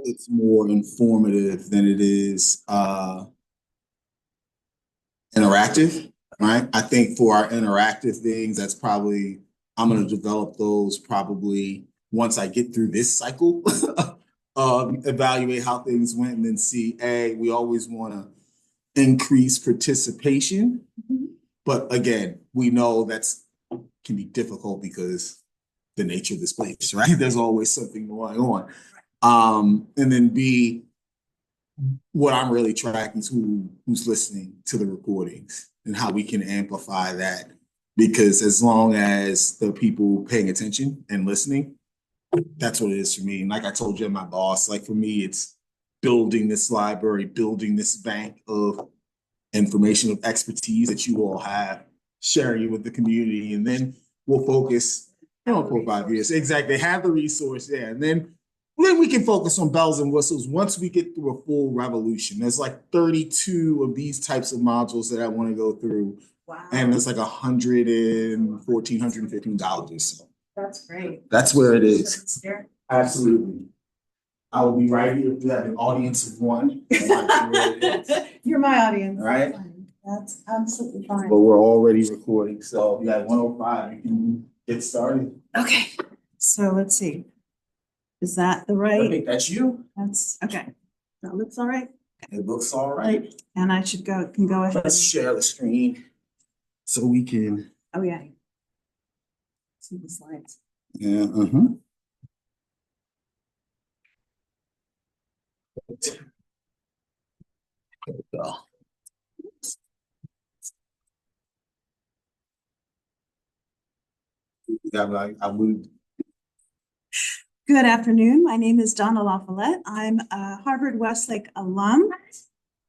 It's more informative than it is interactive, right? I think for our interactive things, that's probably, I'm going to develop those probably once I get through this cycle, evaluate how things went and then see, we always want to increase participation. Mm-hmm. But again, we know that's can be difficult because the nature of this place, right? There's always something going on. And then B, what I'm really tracking is who's listening to the recordings and how we can amplify that. Because as long as the people paying attention and listening, that's what it is for me. And like I told you, my boss, like for me, it's building this library, building this bank of information, of expertise that you all have, sharing it with the community. And then we'll focus, 4 or 5 years. Exactly. Have the resource there. And then we can focus on bells and whistles once we get through a full revolution. There's like 32 of these types of modules that I want to go through. Wow. And it's like $114, $115. So that's great. That's where it is. Absolutely. I will be right here if you have an audience of one. You're my audience. All right. That's absolutely fine. But we're already recording. So if you have 105, you can get started. Okay. So let's see. Is that the right? I think that's you. That's okay. That looks all right. It looks all right. And I can go ahead. Let's share the screen so we can. Oh yeah. See the slides. Yeah. There we go. I would. Good afternoon. My name is Donna LaFollette. I'm a Harvard Westlake alum.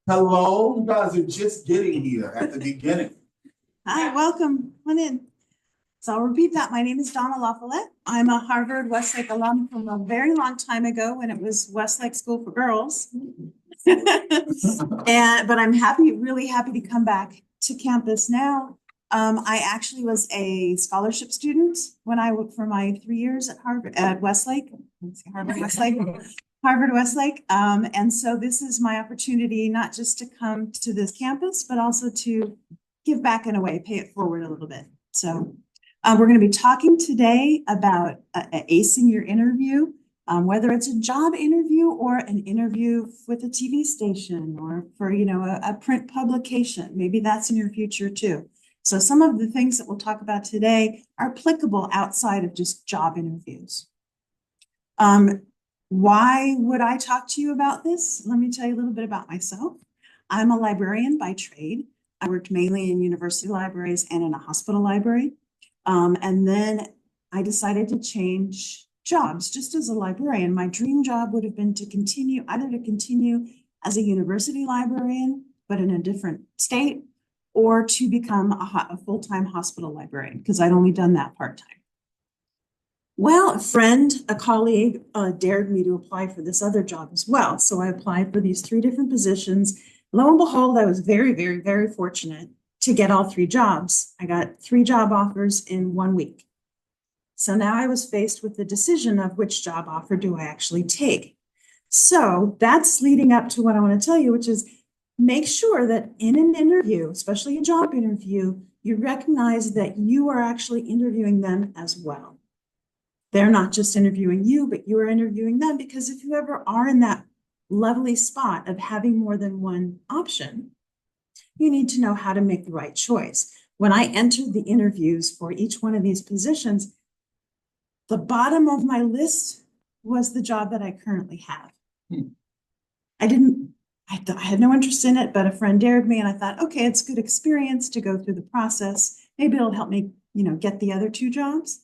Hello. You guys are just getting here at the beginning. Hi, welcome. Come on in. So I'll repeat that. My name is Donna LaFollette. I'm a Harvard Westlake alum from a very long time ago when it was Westlake School for Girls. But I'm really happy to come back to campus now. I actually was a scholarship student when I worked for my 3 years at Westlake. Harvard Westlake. And so this is my opportunity not just to come to this campus, but also to give back in a way, pay it forward a little bit. So we're going to be talking today about acing your interview, whether it's a job interview or an interview with a TV station or for, a print publication. Maybe that's in your future too. So some of the things that we'll talk about today are applicable outside of just job interviews. Why would I talk to you about this? Let me tell you a little bit about myself. I'm a librarian by trade. I worked mainly in university libraries and in a hospital library. And then I decided to change jobs just as a librarian. My dream job would have been to continue as a university librarian, but in a different state, or to become a full-time hospital librarian, because I'd only done that part-time. Well, a colleague dared me to apply for this other job as well. So I applied for these 3 different positions. Lo and behold, I was very, very, very fortunate to get all 3 jobs. I got 3 job offers in 1 week. So now I was faced with the decision of which job offer do I actually take. So that's leading up to what I want to tell you, which is make sure that in an interview, especially a job interview, you recognize that you are actually interviewing them as well. They're not just interviewing you, but you are interviewing them, because if you ever are in that lovely spot of having more than one option, you need to know how to make the right choice. When I entered the interviews for each one of these positions, the bottom of my list was the job that I currently have. I had no interest in it, but a friend dared me and I thought, okay, it's good experience to go through the process. Maybe it'll help me, get the other 2 jobs.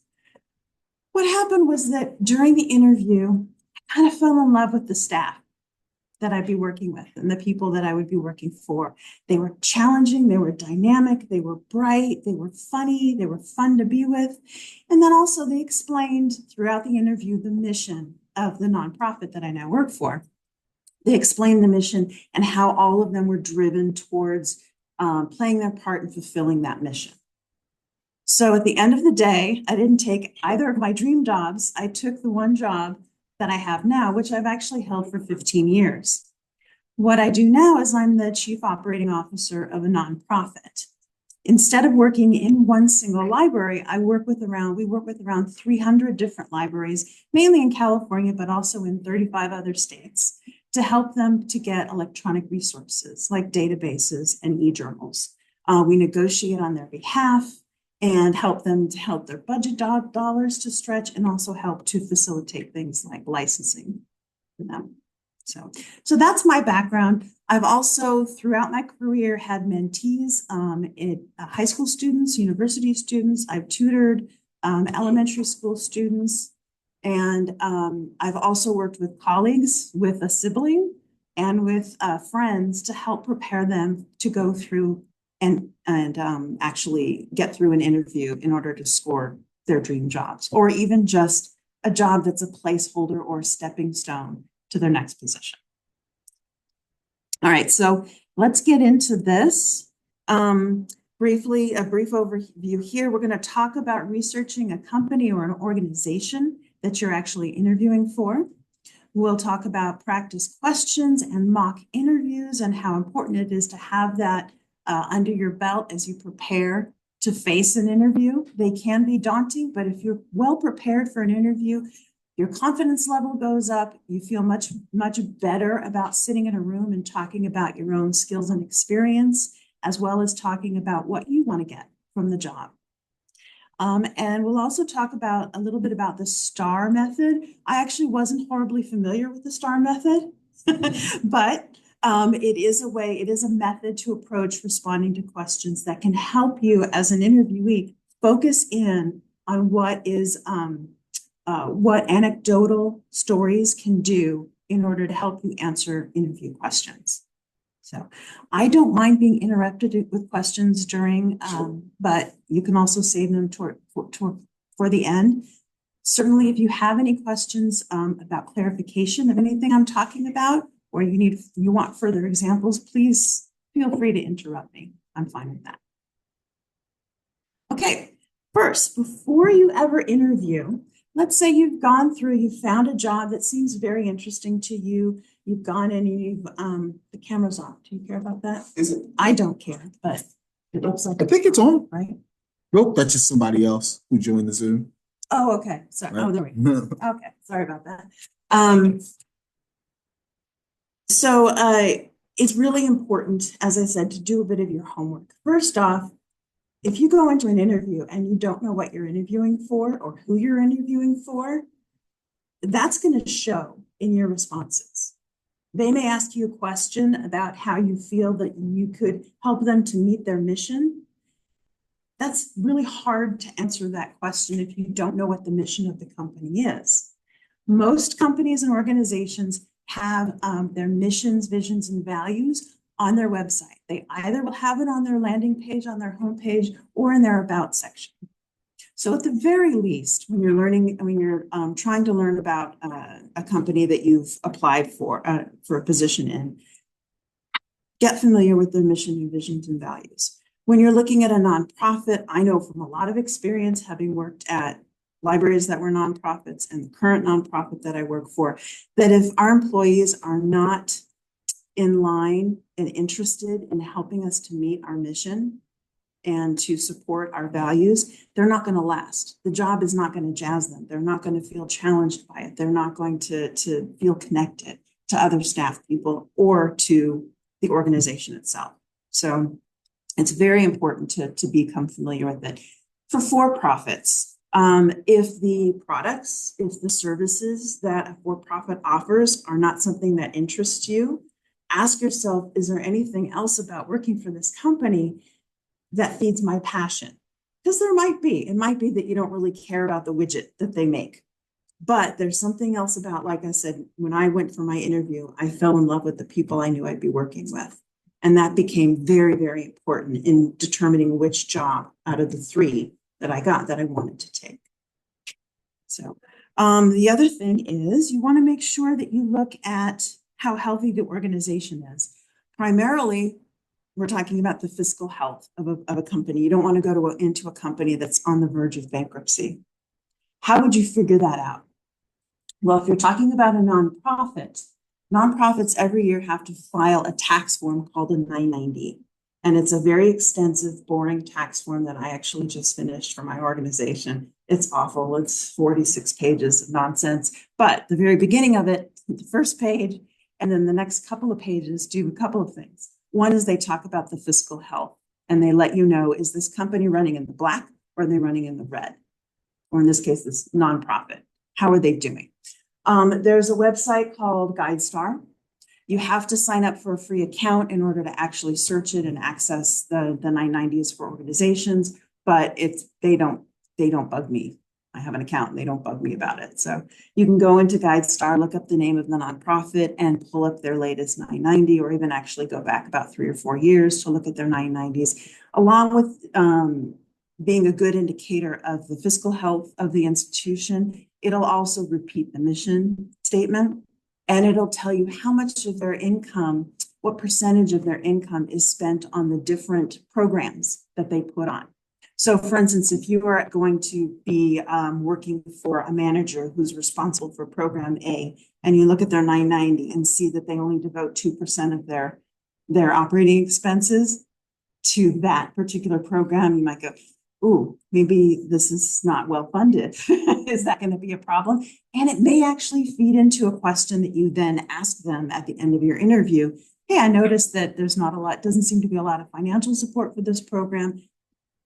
What happened was that during the interview, I kind of fell in love with the staff that I'd be working with and the people that I would be working for. They were challenging, they were dynamic, they were bright, they were funny, they were fun to be with. And then also they explained throughout the interview the mission of the nonprofit that I now work for. They explained the mission and how all of them were driven towards playing their part in fulfilling that mission. So at the end of the day, I didn't take either of my dream jobs. I took the one job that I have now, which I've actually held for 15 years. What I do now is I'm the chief operating officer of a nonprofit. Instead of working in one single library, we work with around 300 different libraries, mainly in California, but also in 35 other states, to help them to get electronic resources like databases and e-journals. We negotiate on their behalf and help them to help their budget dollars to stretch, and also help to facilitate things like licensing for them. So that's my background. I've also, throughout my career, had mentees, high school students, university students. I've tutored elementary school students, and I've also worked with colleagues, with a sibling, and with friends to help prepare them to go through and actually get through an interview in order to score their dream jobs, or even just a job that's a placeholder or a stepping stone to their next position. All right, so let's get into this. Briefly, a brief overview here. We're going to talk about researching a company or an organization that you're actually interviewing for. We'll talk about practice questions and mock interviews and how important it is to have that under your belt as you prepare to face an interview. They can be daunting, but if you're well prepared for an interview, your confidence level goes up. You feel much better about sitting in a room and talking about your own skills and experience, as well as talking about what you want to get from the job. And we'll also talk about a little bit about the STAR method. I actually wasn't horribly familiar with the STAR method, but it is a method to approach responding to questions that can help you as an interviewee focus in on what anecdotal stories can do in order to help you answer interview questions. So I don't mind being interrupted with questions during, but you can also save them for the end. Certainly, if you have any questions about clarification of anything I'm talking about, or you want further examples, please feel free to interrupt me. I'm fine with that. Okay, first, before you ever interview, let's say you've found a job that seems very interesting to you. You've gone in and the camera's off. Do you care about that? Is it? I don't care, but it looks like I think it's on. Right? Nope, that's just somebody else who joined the Zoom. Oh, okay. Sorry. Right. Oh, there we go. Okay, sorry about that. It's really important, as I said, to do a bit of your homework. First off, if you go into an interview and you don't know what you're interviewing for or who you're interviewing for, that's going to show in your responses. They may ask you a question about how you feel that you could help them to meet their mission. That's really hard to answer that question if you don't know what the mission of the company is. Most companies and organizations have their missions, visions, and values on their website. They either will have it on their landing page, on their homepage, or in their about section. So at the very least, when you're trying to learn about a company that you've applied for a position in, get familiar with their mission and visions and values. When you're looking at a nonprofit, I know from a lot of experience, having worked at libraries that were nonprofits and the current nonprofit that I work for, that if our employees are not in line and interested in helping us to meet our mission and to support our values, they're not going to last. The job is not going to jazz them. They're not going to feel challenged by it. They're not going to feel connected to other staff people or to the organization itself. So it's very important to become familiar with it. For for-profits, if the services that a for-profit offers are not something that interests you, ask yourself, is there anything else about working for this company that feeds my passion? Because there might be. It might be that you don't really care about the widget that they make. But there's something else about, like I said, when I went for my interview, I fell in love with the people I knew I'd be working with. And that became very, very important in determining which job out of the three that I got that I wanted to take. So the other thing is you want to make sure that you look at how healthy the organization is. Primarily, we're talking about the fiscal health of a company. You don't want to go into a company that's on the verge of bankruptcy. How would you figure that out? Well, if you're talking about a nonprofit, nonprofits every year have to file a tax form called a 990. And it's a very extensive, boring tax form that I actually just finished for my organization. It's awful. It's 46 pages of nonsense. But the very beginning of it, the first page, and then the next couple of pages do a couple of things. One is they talk about the fiscal health, and they let you know, is this company running in the black or are they running in the red? Or in this case, this nonprofit. How are they doing? There's a website called GuideStar. You have to sign up for a free account in order to actually search it and access the 990s for organizations, but they don't bug me. I have an account and they don't bug me about it. So you can go into GuideStar, look up the name of the nonprofit and pull up their latest 990, or even actually go back about 3 or 4 years to look at their 990s, along with being a good indicator of the fiscal health of the institution. It'll also repeat the mission statement, and it'll tell you how much of their income, what percentage of their income is spent on the different programs that they put on. So for instance, if you are going to be working for a manager who's responsible for program A, and you look at their 990 and see that they only devote 2% of their operating expenses to that particular program, you might go, ooh, maybe this is not well funded. Is that going to be a problem? And it may actually feed into a question that you then ask them at the end of your interview. Hey, I noticed that there's not a lot, doesn't seem to be a lot of financial support for this program.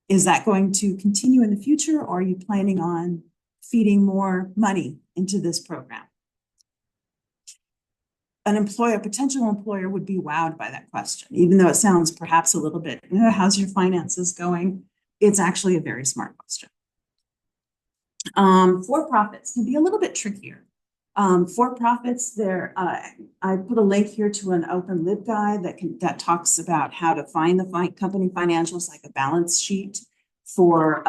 Is that going to continue in the future, or are you planning on feeding more money into this program? A potential employer would be wowed by that question, even though it sounds perhaps a little bit, how's your finances going? It's actually a very smart question. For-profits can be a little bit trickier. For-profits, I put a link here to an open LibGuide that talks about how to find the company financials, like a balance sheet for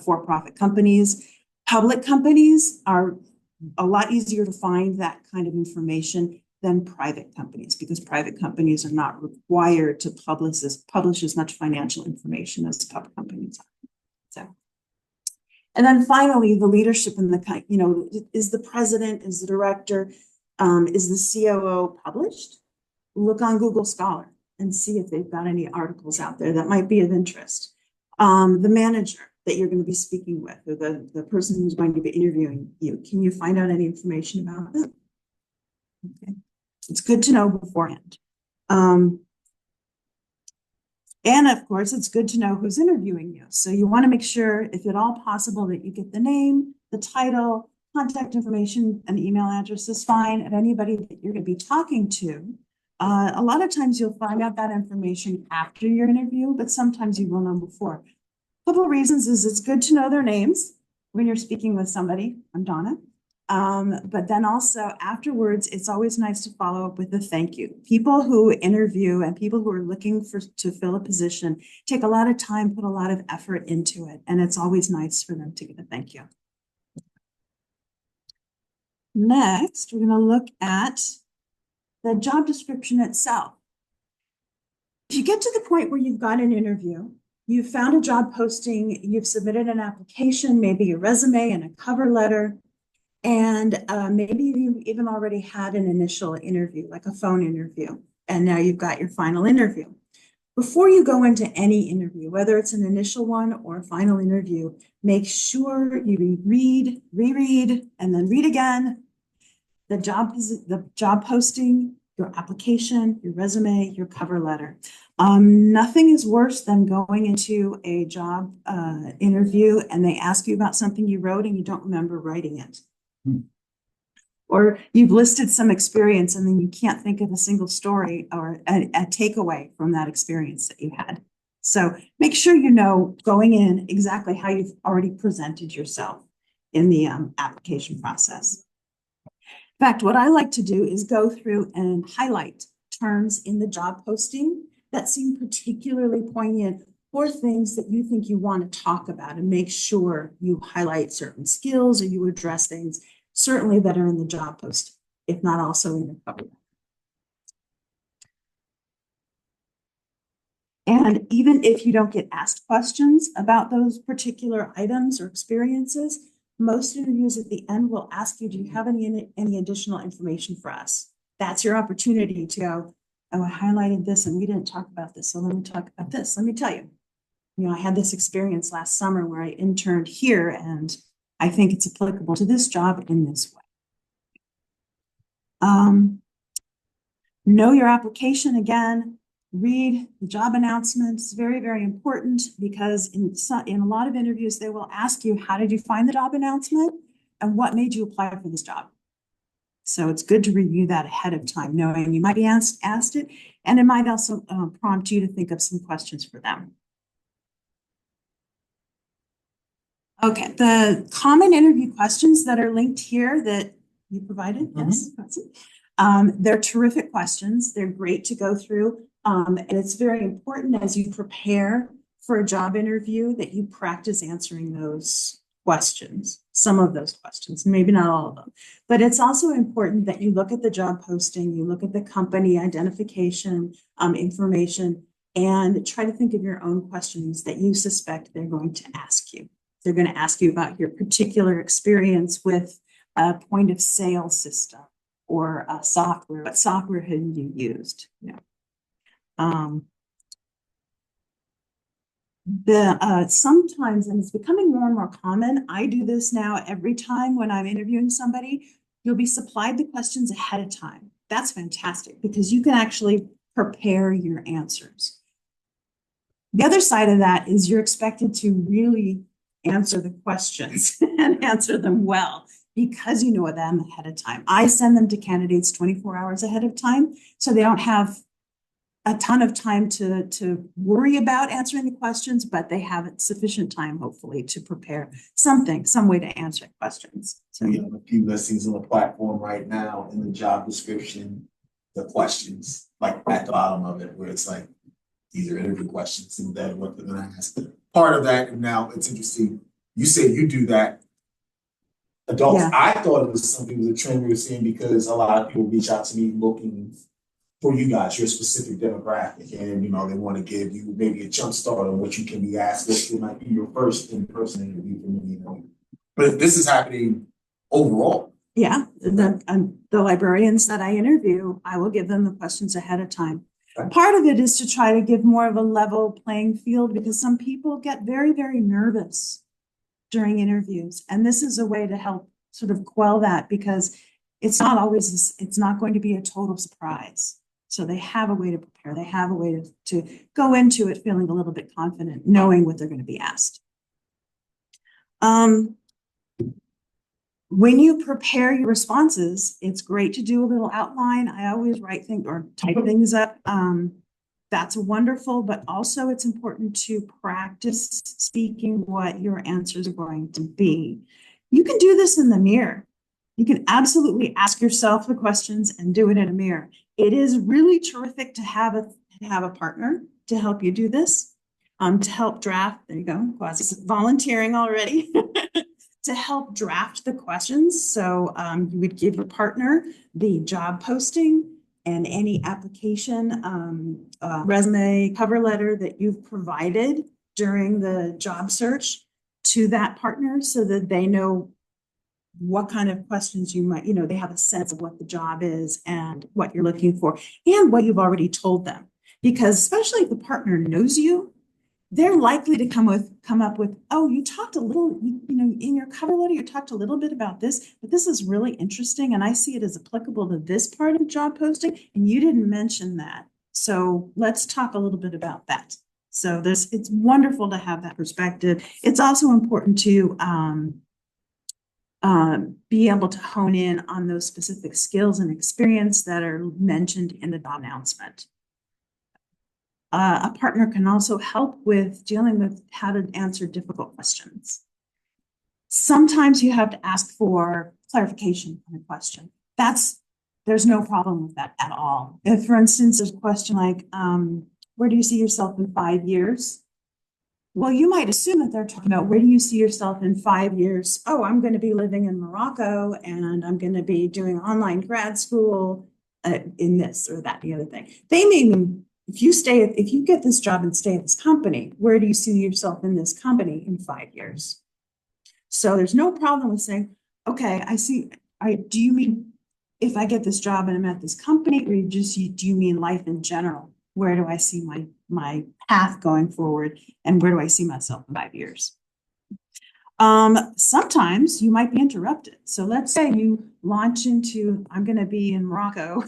for-profit companies. Public companies are a lot easier to find that kind of information than private companies, because private companies are not required to publish as much financial information as public companies are. So, and then finally, the leadership in the, is the president, is the director, is the COO published? Look on Google Scholar and see if they've got any articles out there that might be of interest. The manager that you're going to be speaking with, or the person who's going to be interviewing you, can you find out any information about them? Okay. It's good to know beforehand. And of course, it's good to know who's interviewing you. So you want to make sure, if at all possible, that you get the name, the title, contact information, and email address is fine of anybody that you're going to be talking to. A lot of times you'll find out that information after your interview, but sometimes you will know before. A couple of reasons is it's good to know their names when you're speaking with somebody. I'm Donna. But then also afterwards, it's always nice to follow up with a thank you. People who interview and people who are looking to fill a position take a lot of time, put a lot of effort into it. And it's always nice for them to get a thank you. Next, we're going to look at the job description itself. If you get to the point where you've got an interview, you've found a job posting, you've submitted an application, maybe a resume and a cover letter, and maybe you even already had an initial interview, like a phone interview, and now you've got your final interview. Before you go into any interview, whether it's an initial one or a final interview, make sure you reread, and then read again the job posting, your application, your resume, your cover letter. Nothing is worse than going into a job interview and they ask you about something you wrote and you don't remember writing it. Or you've listed some experience and then you can't think of a single story or a takeaway from that experience that you had. So make sure you know going in exactly how you've already presented yourself in the application process. In fact, what I like to do is go through and highlight terms in the job posting that seem particularly poignant, or things that you think you want to talk about, and make sure you highlight certain skills or you address things certainly that are in the job post, if not also in the cover letter. And even if you don't get asked questions about those particular items or experiences, most interviews at the end will ask you, do you have any additional information for us? That's your opportunity to go, oh, I highlighted this and we didn't talk about this. So let me talk about this. Let me tell you. You know, I had this experience last summer where I interned here and I think it's applicable to this job in this way. Know your application again. Read the job announcements. Very, very important because in a lot of interviews, they will ask you, how did you find the job announcement and what made you apply for this job? So it's good to review that ahead of time, knowing you might be asked it, and it might also prompt you to think of some questions for them. Okay, the common interview questions that are linked here that you provided, yes, that's it. They're terrific questions. They're great to go through. And it's very important as you prepare for a job interview that you practice answering those questions, some of those questions, maybe not all of them. But it's also important that you look at the job posting, you look at the company identification information, and try to think of your own questions that you suspect they're going to ask you. They're going to ask you about your particular experience with a point of sale system or a software. What software have you used? Yeah. Sometimes, and it's becoming more and more common, I do this now every time when I'm interviewing somebody, you'll be supplied the questions ahead of time. That's fantastic because you can actually prepare your answers. The other side of that is you're expected to really answer the questions and answer them well because you know them ahead of time. I send them to candidates 24 hours ahead of time, so they don't have a ton of time to worry about answering the questions, but they have sufficient time, hopefully, to prepare some way to answer questions. So we have a few listings on the platform right now in the job description, the questions, like at the bottom of it, where it's like, these are interview questions and then what they're gonna ask. Part of that, and now it's interesting, you say you do that. Adults, yeah. I thought it was something, a trend we were seeing because a lot of people reach out to me looking for you guys, your specific demographic, and you know, they want to give you maybe a jump start on what you can be asked. This might be your first in-person interview for me, you know. But if this is happening overall. Yeah, the librarians that I interview, I will give them the questions ahead of time. Okay. Part of it is to try to give more of a level playing field because some people get very, very nervous during interviews. And this is a way to help sort of quell that because it's not going to be a total surprise. So they have a way to prepare. They have a way to go into it feeling a little bit confident, knowing what they're going to be asked. When you prepare your responses, it's great to do a little outline. I always write things or type things up. That's wonderful, but also it's important to practice speaking what your answers are going to be. You can do this in the mirror. You can absolutely ask yourself the questions and do it in a mirror. It is really terrific to have a partner to help you do this, to help draft. There you go, quasi volunteering already. To help draft the questions. So you would give your partner the job posting and any application, resume, cover letter that you've provided during the job search to that partner so that they know what kind of questions you might, they have a sense of what the job is and what you're looking for and what you've already told them. Because especially if the partner knows you, they're likely to come up with, oh, you talked a little, in your cover letter, you talked a little bit about this, but this is really interesting. And I see it as applicable to this part of job posting. And you didn't mention that. So let's talk a little bit about that. So it's wonderful to have that perspective. It's also important to be able to hone in on those specific skills and experience that are mentioned in the job announcement. A partner can also help with dealing with how to answer difficult questions. Sometimes you have to ask for clarification on a question. There's no problem with that at all. If, for instance, there's a question like, where do you see yourself in 5 years? Well, you might assume that they're talking about where do you see yourself in 5 years? Oh, I'm going to be living in Morocco and I'm going to be doing online grad school in this or that, the other thing. They may mean, if you get this job and stay at this company, where do you see yourself in this company in 5 years? So there's no problem with saying, okay, I see, do you mean if I get this job and I'm at this company, or do you mean life in general? Where do I see my path going forward, and where do I see myself in 5 years? Sometimes you might be interrupted. So let's say you launch into, I'm going to be in Morocco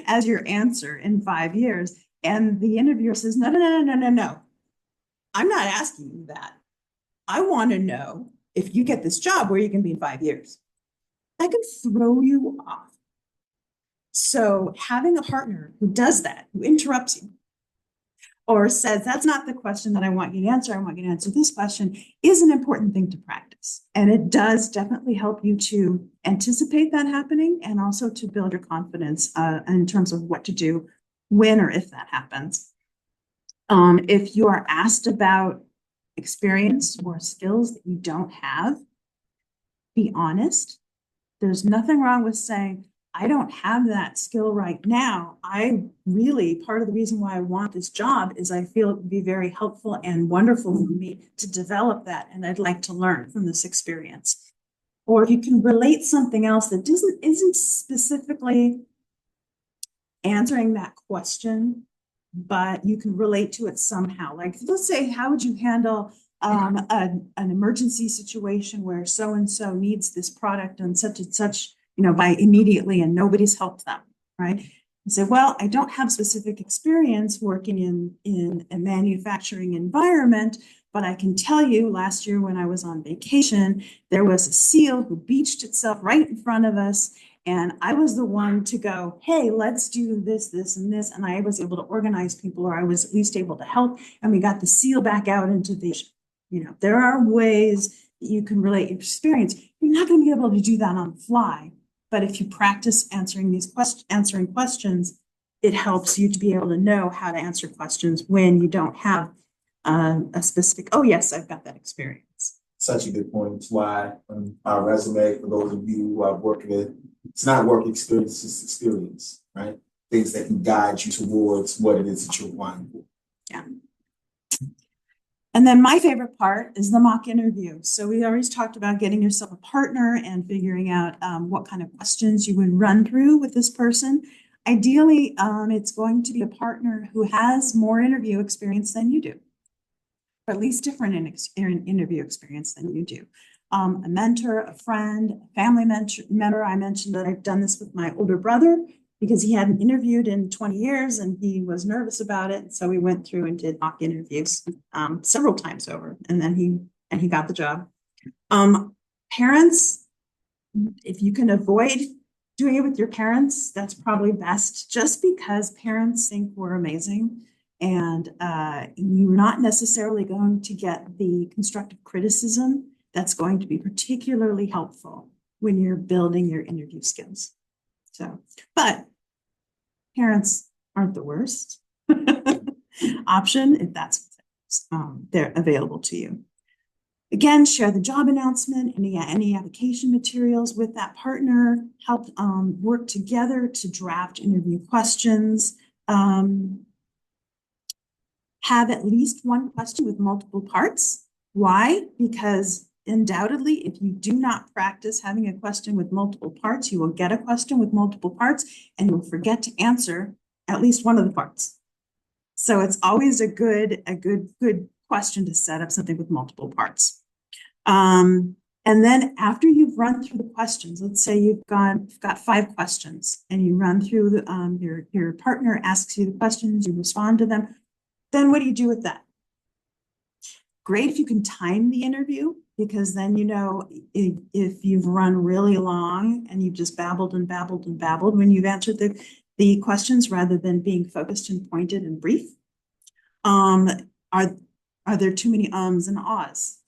as your answer in 5 years. And the interviewer says, no, no, no, no, no, no, no. I'm not asking you that. I want to know if you get this job, where you can be in 5 years. That can throw you off. So having a partner who does that, who interrupts you, or says, that's not the question that I want you to answer, I want you to answer this question, is an important thing to practice. And it does definitely help you to anticipate that happening, and also to build your confidence in terms of what to do when or if that happens. If you are asked about experience or skills that you don't have, be honest. There's nothing wrong with saying, I don't have that skill right now. Part of the reason why I want this job is I feel it would be very helpful and wonderful for me to develop that. And I'd like to learn from this experience. Or if you can relate something else that isn't specifically answering that question, but you can relate to it somehow. Like, let's say, how would you handle an emergency situation where so-and-so needs this product and such, by immediately, and nobody's helped them, right? You say, well, I don't have specific experience working in a manufacturing environment, but I can tell you last year when I was on vacation, there was a seal who beached itself right in front of us. And I was the one to go, hey, let's do this, this, and this. And I was able to organize people, or I was at least able to help. And we got the seal back out into the, there are ways that you can relate your experience. You're not going to be able to do that on the fly. But if you practice answering questions, it helps you to be able to know how to answer questions when you don't have a specific, oh, yes, I've got that experience. Such a good point. It's why our resume, for those of you who are working it, it's not work experience, it's experience, right? Things that can guide you towards what it is that you're wanting for. Yeah. And then my favorite part is the mock interview. So we always talked about getting yourself a partner and figuring out what kind of questions you would run through with this person. Ideally, it's going to be a partner who has more interview experience than you do, or at least different interview experience than you do. A mentor, a friend, a family mentor. I mentioned that I've done this with my older brother because he hadn't interviewed in 20 years and he was nervous about it. So we went through and did mock interviews several times over, and then he got the job. Parents, if you can avoid doing it with your parents, that's probably best, just because parents think we're amazing. And you're not necessarily going to get the constructive criticism that's going to be particularly helpful when you're building your interview skills. So, but parents aren't the worst option if that's they're available to you. Again, share the job announcement, any application materials with that partner. Help work together to draft interview questions. Have at least one question with multiple parts. Why? Because undoubtedly, if you do not practice having a question with multiple parts, you will get a question with multiple parts and you'll forget to answer at least one of the parts. So it's always a good question to set up something with multiple parts. And then after you've run through the questions, let's say you've got 5 questions and you run through your partner asks you the questions, you respond to them. Then what do you do with that? Great if you can time the interview, because then if you've run really long and you've just babbled and babbled and babbled when you've answered the questions rather than being focused and pointed and brief. Are there too many ums and ahs?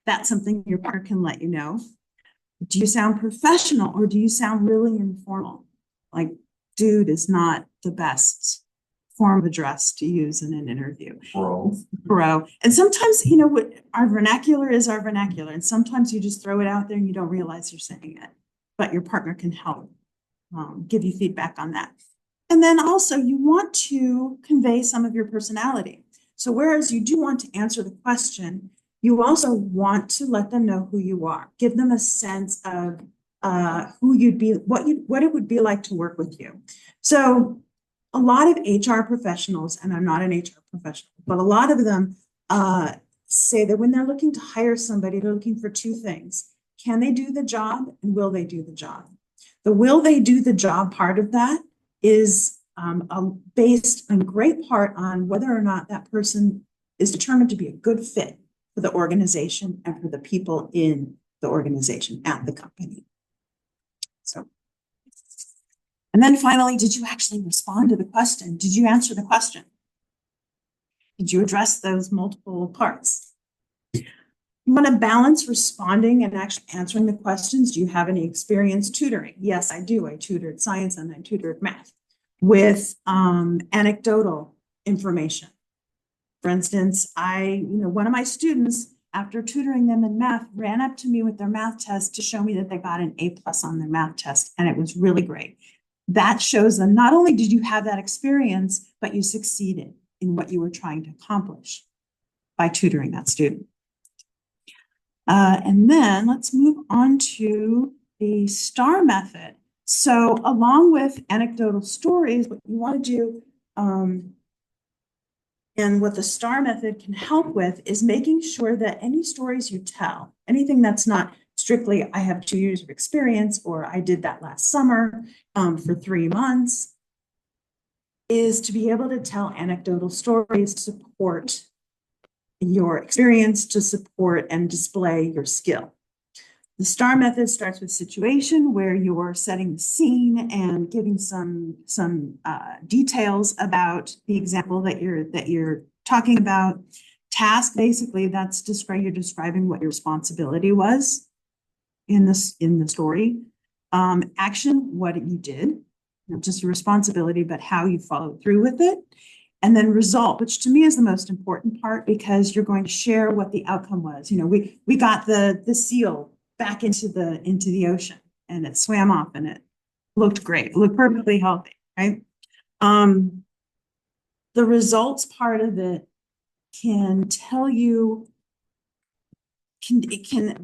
That's something your partner can let you know. Do you sound professional or do you sound really informal? Like, dude is not the best form of address to use in an interview. Bro. And sometimes, what our vernacular is our vernacular. And sometimes you just throw it out there and you don't realize you're saying it, but your partner can help give you feedback on that. And then also you want to convey some of your personality. So whereas you do want to answer the question, You also want to let them know who you are. Give them a sense of who you'd be, what it would be like to work with you. So a lot of HR professionals, and I'm not an HR professional, but a lot of them say that when they're looking to hire somebody, they're looking for two things. Can they do the job, and will they do the job? The will they do the job part of that is based in great part on whether or not that person is determined to be a good fit for the organization and for the people in the organization at the company. So, and then finally, did you actually respond to the question? Did you answer the question? Did you address those multiple parts? You want to balance responding and actually answering the questions. Do you have any experience tutoring? Yes, I do. I tutored science and I tutored math with anecdotal information. For instance, one of my students, after tutoring them in math, ran up to me with their math test to show me that they got an A+ on their math test, and it was really great. That shows them not only did you have that experience, but you succeeded in what you were trying to accomplish by tutoring that student. And then let's move on to the STAR method. So along with anecdotal stories, what you want to do, and what the STAR method can help with is making sure that any stories you tell, anything that's not strictly, I have 2 years of experience, or I did that last summer for 3 months, is to be able to tell anecdotal stories to support your experience, to support and display your skill. The STAR method starts with situation, where you're setting the scene and giving some details about the example that you're talking about. Task, basically, you're describing what your responsibility was in the story. Action, what you did, not just your responsibility, but how you followed through with it. And then result, which to me is the most important part, because you're going to share what the outcome was. We got the seal back into the ocean, and it swam off, and it looked great. It looked perfectly healthy, right? The results part of it can tell you,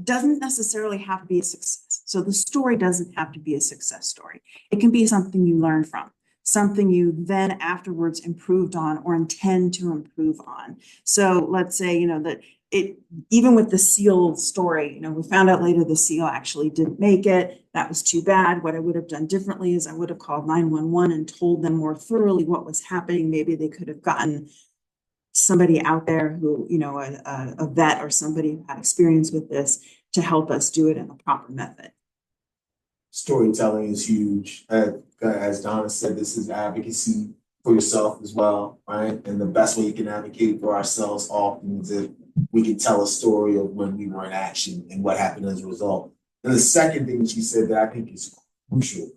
doesn't necessarily have to be a success. So the story doesn't have to be a success story. It can be something you learn from, something you then afterwards improved on or intend to improve on. So let's say, that even with the seal story, we found out later the seal actually didn't make it. That was too bad. What I would have done differently is I would have called 911 and told them more thoroughly what was happening. Maybe they could have gotten somebody out there who, a vet or somebody who had experience with this to help us do it in a proper method. Storytelling is huge. As Donna said, this is advocacy for yourself as well, right? And the best way you can advocate for ourselves often is if we can tell a story of when we were in action and what happened as a result. And the second thing that she said that I think is crucial,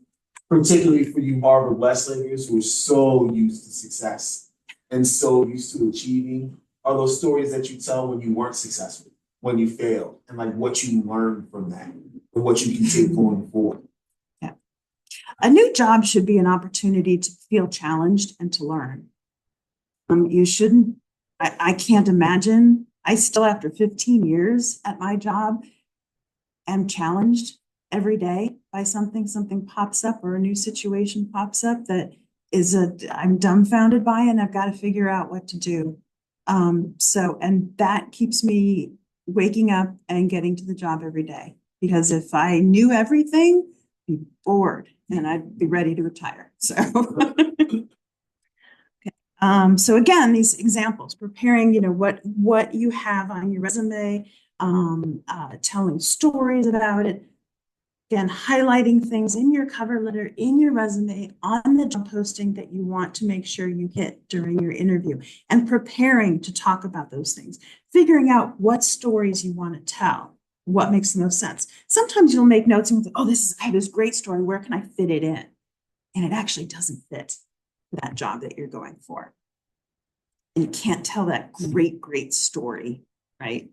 particularly for you Harvard Westlakers who are so used to success and so used to achieving, are those stories that you tell when you weren't successful, when you failed, and like what you learned from that and what you can take going forward. Yeah. A new job should be an opportunity to feel challenged and to learn. You shouldn't, I can't imagine, I still, after 15 years at my job, am challenged every day by something pops up, or a new situation pops up that I'm dumbfounded by, and I've got to figure out what to do. And that keeps me waking up and getting to the job every day, because if I knew everything, I'd be bored and I'd be ready to retire. So, so again, these examples, preparing, what you have on your resume, telling stories about it, again, highlighting things in your cover letter, in your resume, on the job posting that you want to make sure you hit during your interview, and preparing to talk about those things, figuring out what stories you want to tell, what makes the most sense. Sometimes you'll make notes and think, I have this great story, where can I fit it in? And it actually doesn't fit that job that you're going for. And you can't tell that great story, right?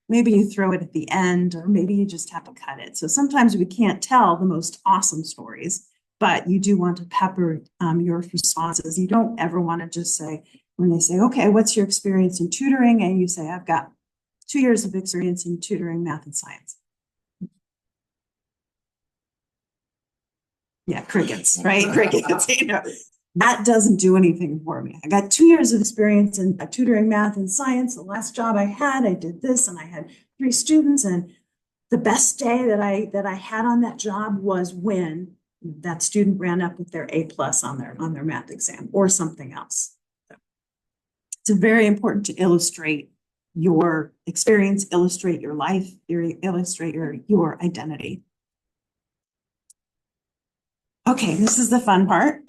Maybe you throw it at the end, or maybe you just have to cut it. So sometimes we can't tell the most awesome stories, but you do want to pepper your responses. You don't ever want to just say, when they say, okay, what's your experience in tutoring? And you say, I've got 2 years of experience in tutoring math and science. Yeah, crickets, right? Crickets, you know, that doesn't do anything for me. I got 2 years of experience in tutoring math and science. The last job I had, I did this and I had 3 students, and the best day that I had on that job was when that student ran up with their A+ on their math exam or something else. It's very important to illustrate your experience, illustrate your life, illustrate your identity. Okay, this is the fun part.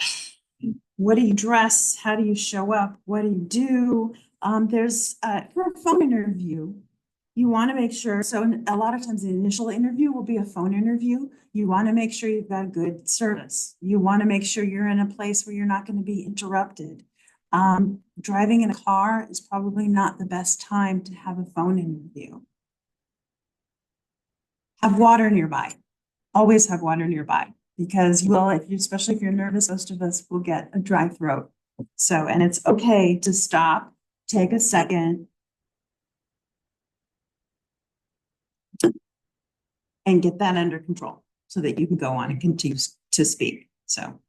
What do you dress? How do you show up? What do you do? There's for a phone interview, you want to make sure. So a lot of times the initial interview will be a phone interview. You want to make sure you've got good service. You want to make sure you're in a place where you're not going to be interrupted. Driving in a car is probably not the best time to have a phone interview. Have water nearby. Always have water nearby, because you will, especially if you're nervous, most of us will get a dry throat. So, and it's okay to stop, take a second, and get that under control so that you can go on and continue to speak. So,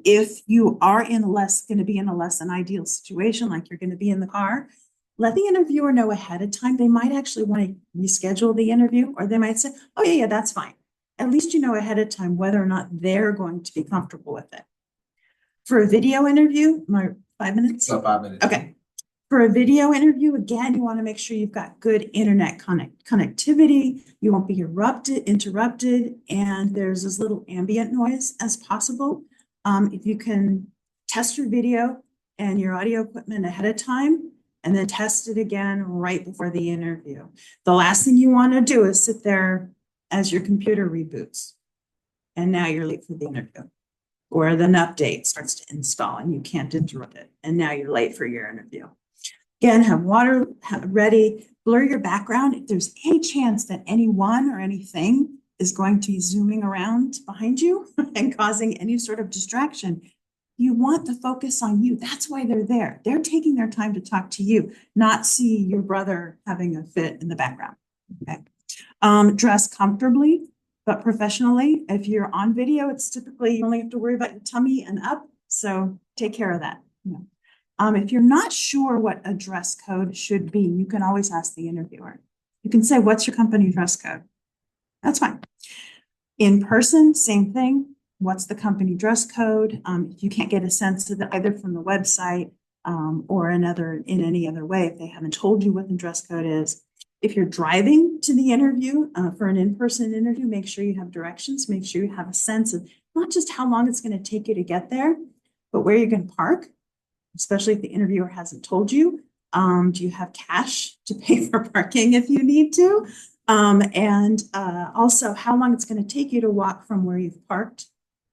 if you are going to be in a less than ideal situation, like you're going to be in the car, let the interviewer know ahead of time. They might actually want to reschedule the interview, or they might say, oh yeah, that's fine. At least you know ahead of time whether or not they're going to be comfortable with it. For a video interview, my 5 minutes? So 5 minutes. Okay. For a video interview, again, you want to make sure you've got good internet connectivity. You won't be interrupted, and there's as little ambient noise as possible. If you can test your video and your audio equipment ahead of time, and then test it again right before the interview. The last thing you want to do is sit there as your computer reboots, and now you're late for the interview, or an update starts to install and you can't interrupt it, and now you're late for your interview. Again, have water ready, blur your background. If there's any chance that anyone or anything is going to be zooming around behind you and causing any sort of distraction, you want the focus on you. That's why they're there. They're taking their time to talk to you, not see your brother having a fit in the background. Okay. Dress comfortably, but professionally. If you're on video, it's typically, you only have to worry about your tummy and up. So take care of that. Yeah. If you're not sure what a dress code should be, you can always ask the interviewer. You can say, what's your company dress code? That's fine. In person, same thing. What's the company dress code? If you can't get a sense of it either from the website or in any other way, if they haven't told you what the dress code is. If you're driving to the interview for an in-person interview, make sure you have directions. Make sure you have a sense of not just how long it's going to take you to get there, but where you're going to park, especially if the interviewer hasn't told you. Do you have cash to pay for parking if you need to? And also how long it's going to take you to walk from where you've parked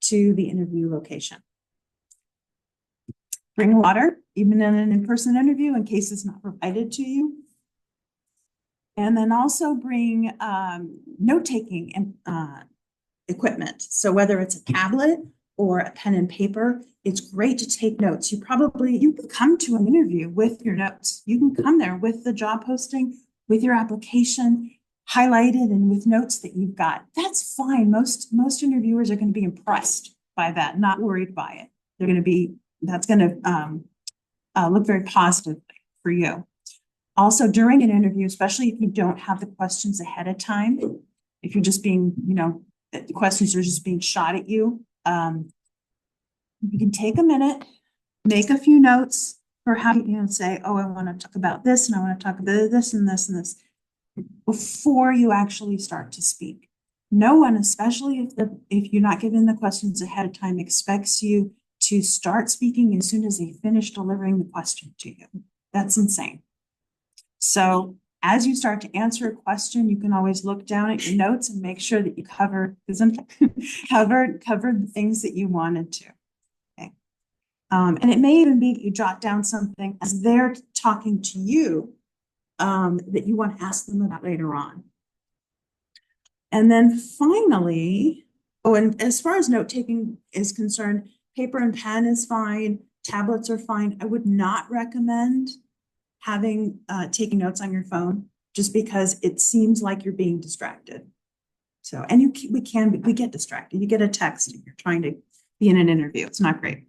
to the interview location. Bring water, even in an in-person interview, in case it's not provided to you. And then also bring note-taking equipment. So whether it's a tablet or a pen and paper, it's great to take notes. You can come to an interview with your notes. You can come there with the job posting, with your application highlighted and with notes that you've got. That's fine. Most interviewers are going to be impressed by that, not worried by it. That's going to look very positive for you. Also, during an interview, especially if you don't have the questions ahead of time, if you're just being, the questions are just being shot at you, you can take a minute, make a few notes for how you say, oh, I want to talk about this, and I want to talk about this and this and this, before you actually start to speak. No one, especially if you're not given the questions ahead of time, expects you to start speaking as soon as they finish delivering the question to you. That's insane. So as you start to answer a question, you can always look down at your notes and make sure that you covered the things that you wanted to. Okay. And it may even be that you jot down something as they're talking to you that you want to ask them about later on. And then finally, and as far as note-taking is concerned, paper and pen is fine, tablets are fine. I would not recommend having, taking notes on your phone, just because it seems like you're being distracted. So, and we get distracted. You get a text and you're trying to be in an interview. It's not great.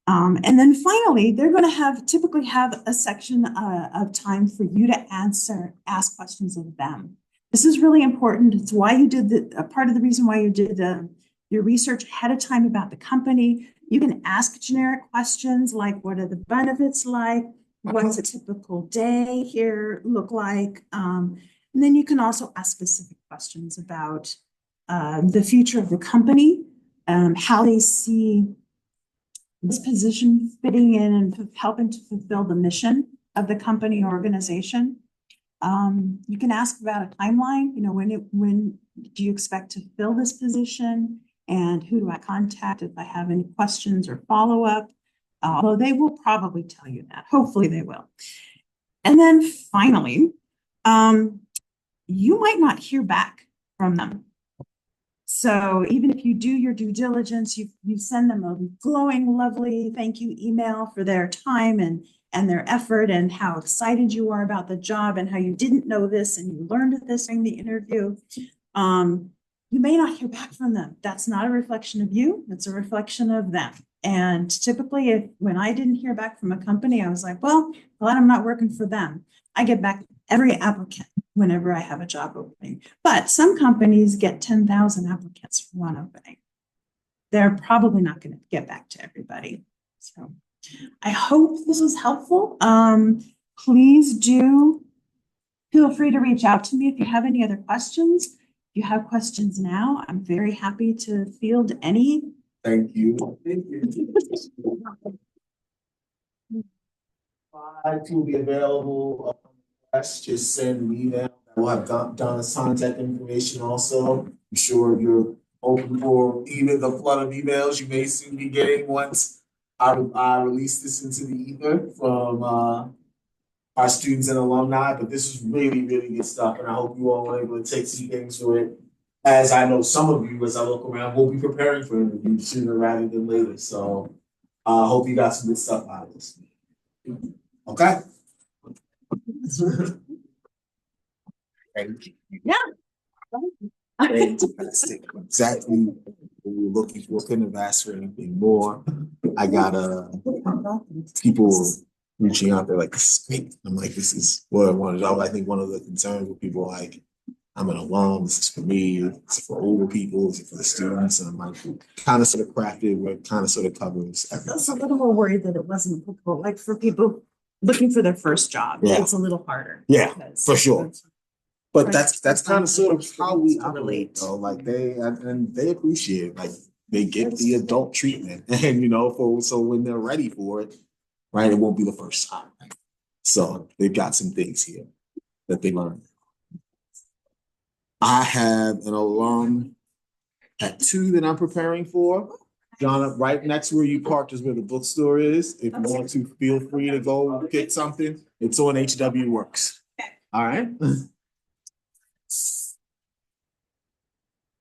And then finally, they're going to typically have a section of time for you to ask questions of them. This is really important. It's why you did part of the reason why you did your research ahead of time about the company. You can ask generic questions like, what are the benefits like? What's a typical day here look like? And then you can also ask specific questions about the future of the company, how they see this position fitting in and helping to fulfill the mission of the company or organization. You can ask about a timeline, you know, when do you expect to fill this position, and who do I contact if I have any questions or follow-up? Although they will probably tell you that. Hopefully they will. And then finally, you might not hear back from them. So even if you do your due diligence, you send them a glowing, lovely thank you email for their time and their effort and how excited you are about the job and how you didn't know this and you learned this during the interview. You may not hear back from them. That's not a reflection of you. It's a reflection of them. And typically, when I didn't hear back from a company, I was like, well, glad I'm not working for them. I get back every applicant whenever I have a job opening. But some companies get 10,000 applicants for one opening. They're probably not going to get back to everybody. So I hope this was helpful. Please do feel free to reach out to me if you have any other questions. If you have questions now, I'm very happy to field any. Thank you. Thank you. I will be available. Just send me email. We'll have Donna's contact information also. I'm sure if you're open for even the flood of emails you may soon be getting once I release this into the ether from our students and alumni. But this is really, really good stuff, and I hope you all are able to take some things from it. As I know some of you, as I look around, will be preparing for interviews sooner rather than later. So I hope you got some good stuff out of this. Okay. Thank you. Yeah. Fantastic. Exactly what we were looking for. Couldn't have asked for anything more. I got people reaching out. They're like, "This is great." I'm like, "This is what I wanted." I think one of the concerns with people like, "I'm an alum. This is for me. It's for older people. It's for the students." And I'm like, kind of sort of crafted where it kind of sort of covers everything. I was a little more worried that it wasn't applicable, like for people looking for their first job. Yeah. It's a little harder. Yeah, for sure. But that's kind of sort of how we operate, though. Like they appreciate it. Like they get the adult treatment, and so when they're ready for it, right, it won't be the first time. Right? So they've got some things here that they learned. I have an alum at 2 that I'm preparing for. Donna, right next where you parked is where the bookstore is. If you want to, feel free to go get something. It's on HW Works. All right.